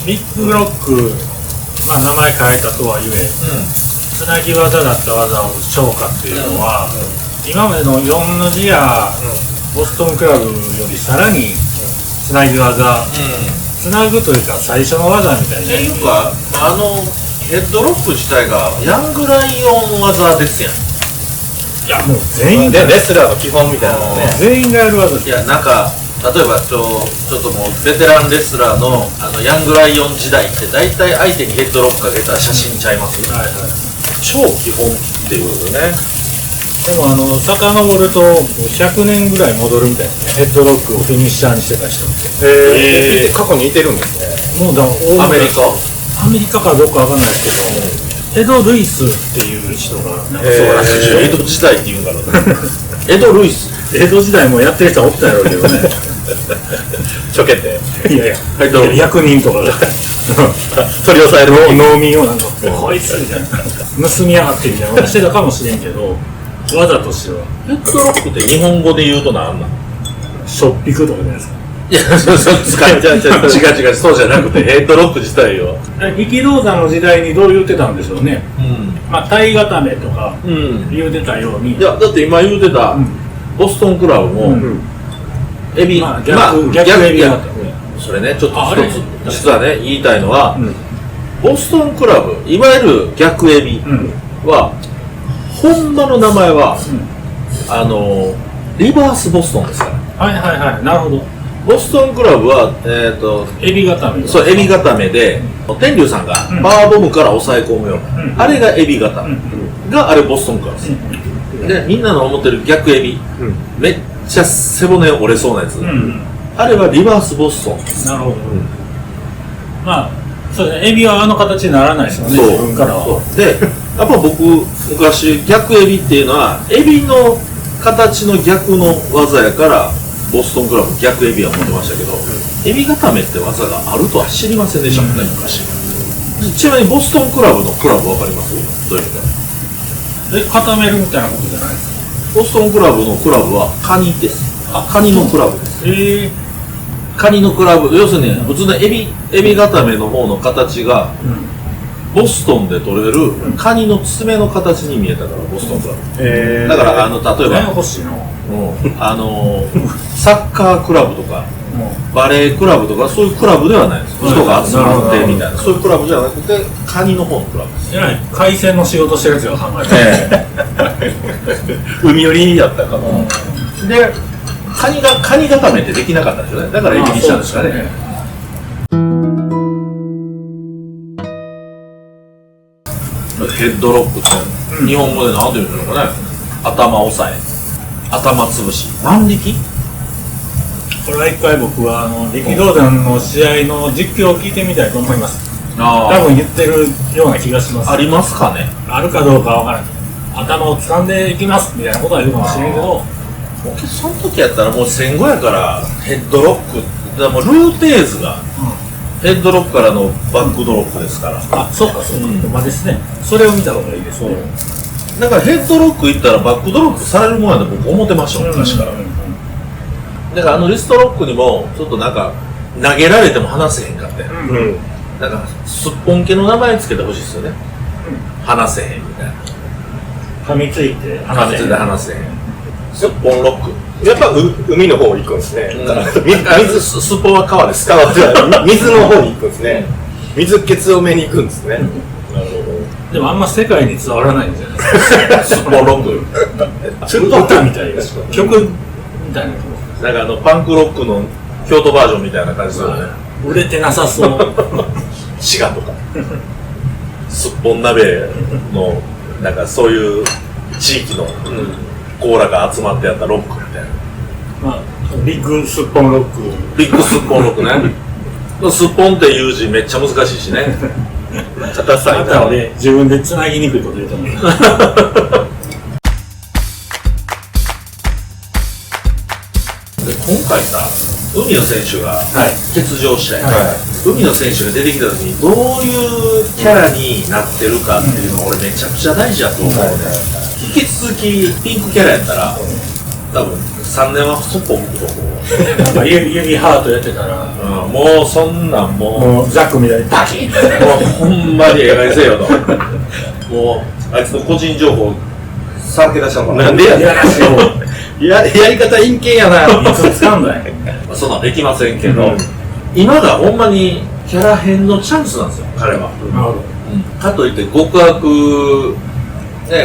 ビッグロック、まあ、名前変えたとはゆえ、つなぎ技だった技を消化っていうのは、今までの4の字やボストンクラブよりさらにつなぎ技、つなぐというか最初の技みたいな。っていうかヘッドロック自体がヤングライオン技ですやん。いやもう全員レスラーの基本みたいなのね。全員がやる技。いやなんか例えばちょっともうベテランレスラーのヤングライオン時代って大体相手にヘッドロックかけたら写真ちゃいます、はいはい。超基本っていうことね。でも遡ると100年ぐらい戻るみたいですね。ヘッドロックをフィニッシャーにしてた人って。過去にいてるんですね。もうアメリカかどうかわかんないですけど、エド・ルイスっていう人がなんかそうらしいですよ。江戸時代っていうんかなエド・ルイス江戸時代もやってる人はおったやろうけどね。ちょけていやいや、役人とかが取り押さえる農民をなんかこいつみたいな盗みやがってみたいなしてたかもしれんけど、技としてはヘッドロックって日本語で言うと何なんしょっぴくとかじゃないですか。いや、そう使っちゃう違うそうじゃなくてヘッドロック自体よ。力道山の時代にどう言ってたんでしょうね。まあ体固めとか言うてたように。いやだって今言うてたボストンクラブもエビ、まあ逆エビだったね。それねちょっと一つ実はね言いたいのは、ボストンクラブいわゆる逆エビは本場の名前はリバースボストンですから。はいはいはい、なるほど。ボストンクラブはエビ固め。そうエビ固めで天竜さんがパワーボムから抑え込むような、あれがエビ固めがあれボストンクラブです。でみんなの思ってる逆エビ、めっちゃ背骨折れそうなやつ、あれはリバースボストン。なるほど。まあそうですね、エビはあの形にならないですよね、自分からは。でやっぱ僕昔逆エビっていうのはエビの形の逆の技やからボストンクラブ逆エビは持ってましたけど、エビ固めって技があるとは知りませんでしたもんね、昔。ちなみにボストンクラブのクラブ分かります？どういう意味か。固めるみたいなことじゃないですボストンクラブのクラブはカニです。カニのクラブです。カニのクラブ、要するに普通のエビ固めの方の形が、ボストンで取れるカニの爪の形に見えたからボストンクラブ。だから例えば欲しいのサッカークラブとかバレークラブとかそういうクラブではないです。人が集まってみたいなそういうクラブじゃなくてカニの方のクラブです。海鮮の仕事してるやつが考えた海寄りやったかな。でカニ固めってできなかったんですよね。だからエビにしたんですかね。ヘッドロックって日本語で何て言うんですかね。頭押さえ頭潰し万力。これは一回僕は力道山の試合の実況を聞いてみたいと思います。多分言ってるような気がします。ありますかね。あるかどうかわからない。頭を掴んでいきますみたいなことは言うかもしれんけど、その時やったらもう戦後やからヘッドロックだからもうルーテーズが、ヘッドロックからのバックドロックですから。あ、そうかそうか、まあですね。それを見た方がいいですね。だからヘッドロックいったらバックドロックされるもんやと僕思ってましたもん、昔から。だからリストロックにもちょっとなんか投げられても離せへんかったよ。だからすっぽん系の名前つけてほしいですよね。離せへんみたいな。噛みついて離せへん。すっぽんロック。やっぱ海の方行くんですね。すっぽんは川です。川じゃ水の方に行くんですね。水気強めに行くんですね。なるほど。でもあんま世界に伝わらないんじゃないですか。すっぽんロック。ちょっと歌みたいな曲みたいな。なんかパンクロックの京都バージョンみたいな感じですよね。売れてなさそう。滋賀とか。すっぽん鍋のなんかそういう地域のコーラが集まってやったロックみたいな。まあビッグすっぽんロック。ビッグすっぽんロックね。すっぽんっていう字めっちゃ難しいしね。硬さいなので自分でつなぎにくいこと言うと思う。今回さ、海野選手が欠場したよ、海野選手が出てきた時にどういうキャラになってるかっていうのは俺めちゃくちゃ大事だと思うね。引き続きピンクキャラやったら多分3年はそこ向くと思う。なんか指ハートやってたら、もうそんなんもうザックみたいにパキッもうほんまにええ加減せよと。もうあいつの個人情報さらけ出したのかな。なんでやねん。やらしいよ。やり方陰険やな。いつ使うんだよ。そんなんできませんけど、今がほんまにキャラ変のチャンスなんですよ、彼は。なるほど。かといって極悪ダ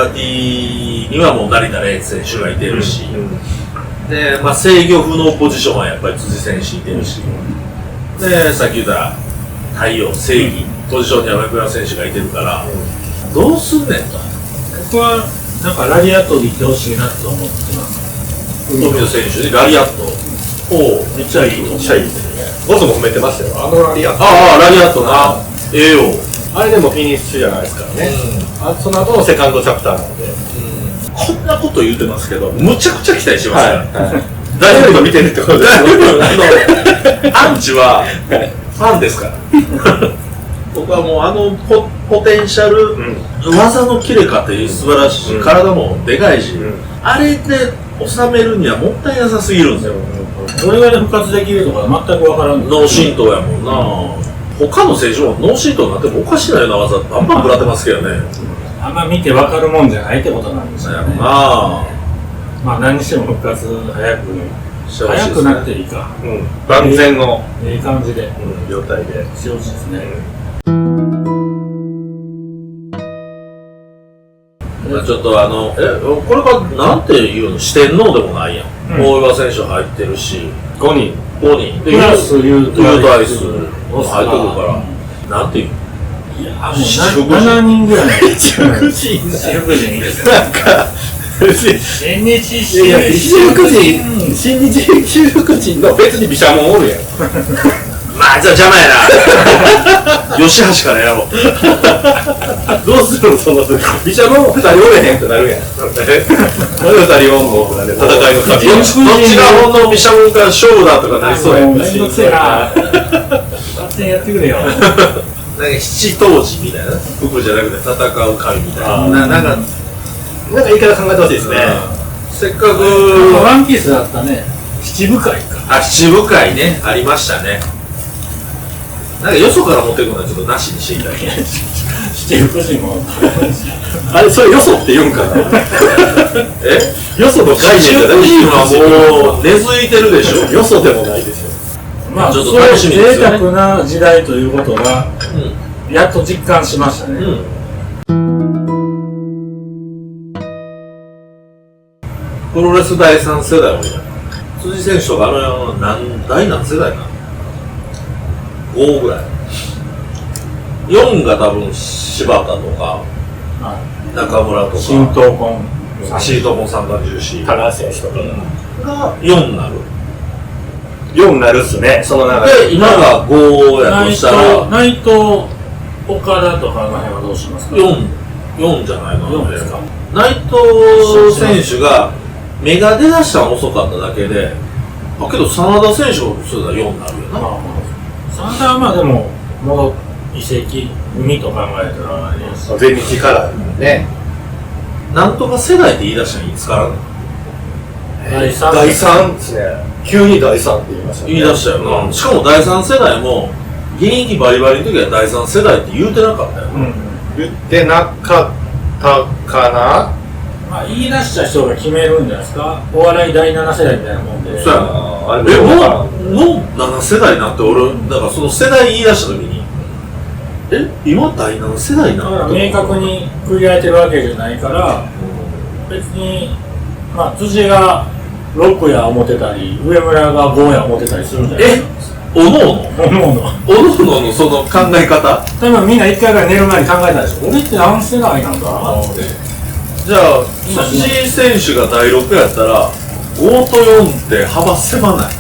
ーティーにはもう成田蓮選手がいてるし、で、まあ、制御不能ポジションはやっぱり辻選手いてるし、で、さっき言った太陽、正義、ポジションには上倉選手がいてるから、どうすんねんと。僕はなんかラリアットでいってほしいなと思ってます。富野選手でラリアット。めっちゃいいと思う。めっちゃいいですね。ボスも褒めてましたよ。あのラリアット。ああ、ラリアットな。ええよ。あれでもフィニッシュじゃないですからね。その後のセカンドチャプターなので。こんなこと言うてますけど、むちゃくちゃ期待してますから。誰よりも見てるってことですよ。アンチはファンですから。僕はもうあのポテンシャル、技の切れ方素晴らしい、体もでかいし、あれで収めるにはもったいなさすぎるんですよ。どれぐらいで復活できるとか全く分からん。脳震盪やもんな。他の選手も脳震盪になってもおかしなような技バンバン食らってますけどね。あんま見て分かるもんじゃないってことなんですよね。まあ何にしても復活早くなっていいか。万全のいい感じで状態でしてほしいですね。ちょっとこれがなんていうの、四天王でもないやん。大岩選手入ってるし、5人でプラスユートアイスも入ってくるから、なんていうの、いやもう7人ぐらい。七福神いいですね。なんか新日七福神新日七福神の別に毘沙門おるやん。まあじゃあ邪魔やな。吉橋からやろう。どうするのその時。毘沙門2人おれへんってなるやん。なんで2人おんのってなる戦いの旅。どっちが本の毘沙門から勝負だとかなりそうやん。めんどくせえな。勝手にやってくれよ。なんか七当時みたいな、服じゃなくて戦う神みたいな。なんか言い方考えてほしいですね。せっかくワンピースだったね。七部会か。七部会ね、ありましたね。なんかよそから持ってくるのはちょっとなしにしていただきたい。七福神も。あれそれよそって言うんかな。よその概念七福じゃない神はもう根付いてるでしょ。よそでもないですよ。まあちょっとそういう楽しみですよね贅沢な時代ということがやっと実感しましたね。プロレス第3世代もいる。辻選手とか第何世代なの ?5 ぐらい。4が多分柴田とか中村とか新東婚シートも三段重視田中選手とかが4になる。 4になるっすね。その中で今が5やとしたら内藤岡田とかの辺はどうしますか。4じゃないの。4ですか。内藤選手が目が出だしたの遅かっただけで、けど真田選手もそれが4になるよな。真田はまあでも移籍海と考えたらあれです全日からね。なんとか世代って言い出したのいつからなの？第3第3ですね。急に第3って言いましたね。言い出したよな。しかも第3世代も現役バリバリの時は第3世代って言うてなかったよな。言ってなかったかな。まあ言い出した人が決めるんじゃないですか。お笑い第7世代みたいなもんで。そうやな。あれもう7世代になって俺、だからその世代言い出した時に今第7世代なだから明確に区切られてるわけじゃないから、別にまあ辻が6や思ってたり上村が5や思ってたりするんじゃないですか。おのおのおののその考え方。多分みんな1回ぐらい寝る前に考えたでしょ。俺って何世代なんだなって。じゃあ辻選手が第6やったら5と4って幅狭ない。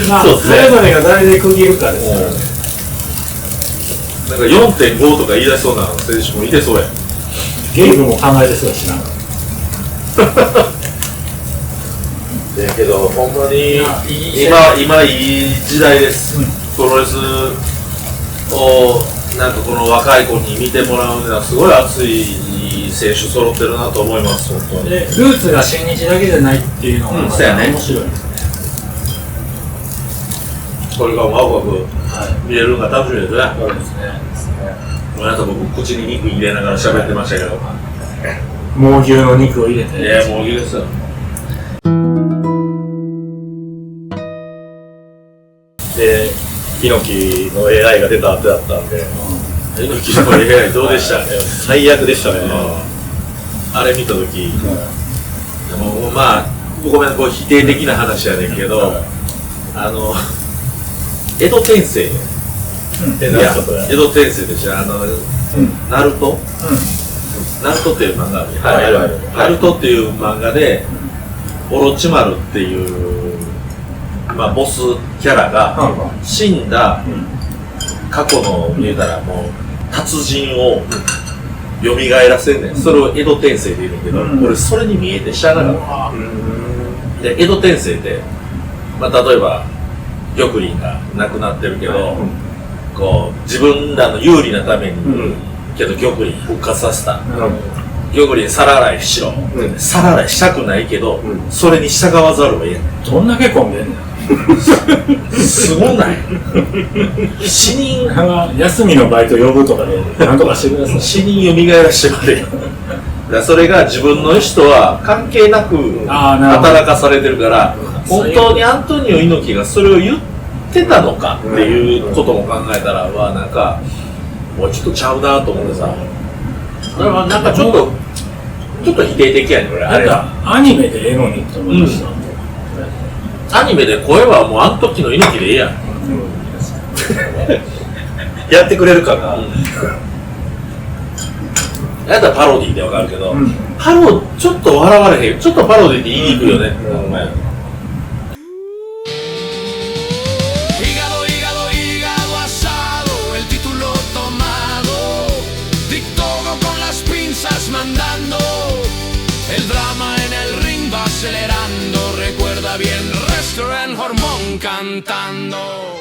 まあそうですねそれぞれが誰で区切るかですなんか 4.5 とか言い出しそうな選手もいてそうや。ゲームも考えてそうだしな。だけどほんまに今いい時代です。プロレスをなんかこの若い子に見てもらうにはすごい熱い選手揃ってるなと思います、本当に。でルーツが新日だけじゃないっていうのがそうやね面白いですね。これがワクワク見れるのが楽しみですね。そうですね。ごめんなさい、僕口に肉入れながら喋ってましたけど。猛牛の肉を入れて。いや、もういいですよ。で、猪木の AI が出た後だったんで、猪木の AI どうでした？最悪でしたね。あれ見たとき、もうまあ、ごめん、こう否定的な話やねんけど、江戸天聖、変いやなことや。江戸天聖でしょ、ナルト、ナルトっていう漫画あるやんはいあるナルトっていう漫画で、オロチマルっていう、まあ、ボスキャラが死んだ過去の見えたらもう達人を蘇らせんねん。それを江戸天聖で言うんだけど、俺それに見えて知らなかった。で江戸天聖って、まあ、例えば玉林が亡くなってるけど、こう自分らの有利なために、けど玉林復活させた。玉林皿洗いしろ、皿洗いしたくないけど、それに従わざるを得ん。どんだけ混んでんねん。すごない死人休みのバイト呼ぶとかでなんとかしてください。死人蘇らしてくれよ。だからそれが自分の意思とは関係なく働かされてるから、本当にアントニオ猪木がそれを言ってたのかっていうことも考えたら、なんかもうちょっとちゃうなと思ってさ。だからなんかちょっと否定的やねんこれ。あれはアニメでええのにって思いました。アニメで声はもうあの時の猪木でええやん。やってくれるかな。やったらパロディーでわかるけど、ちょっと笑われへん。ちょっとパロディーって言いにくいよね。El drama en el ring va acelerando, recuerda bien Restaurant Hormón cantando.